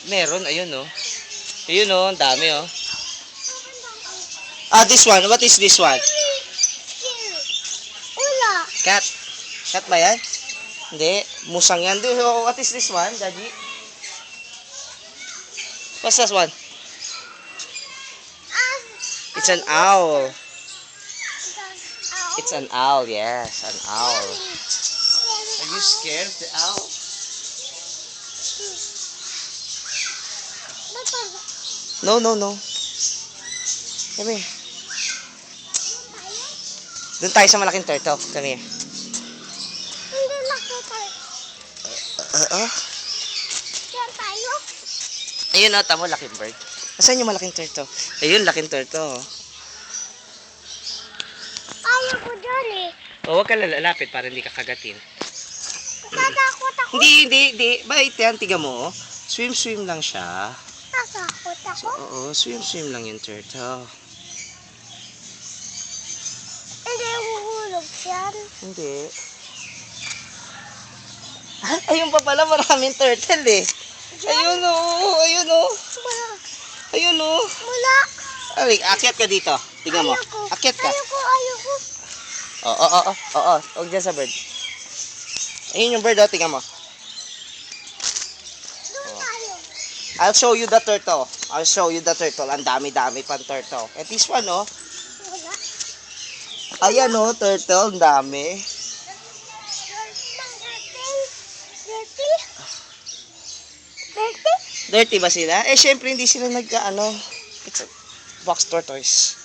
Meron, ayun oh. Ayun oh, ang dami oh. Ah, this one. What is this one? Ula. Cat. Cat ba yan? Hindi. Musang yan. What is this one, Daddy? What's this one? It's an owl. It's an owl, yes. An owl. Are you scared of the owl? No, no, no. Come here. Doon tayo sa malaking turtle. Come here. Hindi makita. Diyan tayo. Ayun o, tamo, laking bird. Nasaan yung malaking turtle? Ayun, laking turtle. Kaya ko dyan eh. O, huwag ka lalapit para hindi ka kagatin. Tatakot ako. Hindi. Bait yan, tiga mo. Swim lang siya. Tatakot ako. Oo, swim lang yung turtle. Hindi huhulog yan. Hindi. Ayun pa pala, maraming turtle eh. Ayun o. Mula. Ayun o. Mula. Ay, akyat ka dito. Tingnan mo. Ayoko. Akyat ka. Ayoko. Oo. Huwag dyan sa bird. Ayun yung bird o, tingnan mo. Doon tayo. I'll show you the turtle. Ang dami-dami pang turtle. And this one o. Wala. Ayan o, turtle. Ang dami. Dirty? Dirty? Dirty ba sila? Eh, syempre hindi sila nag-ano. It's a box tortoise.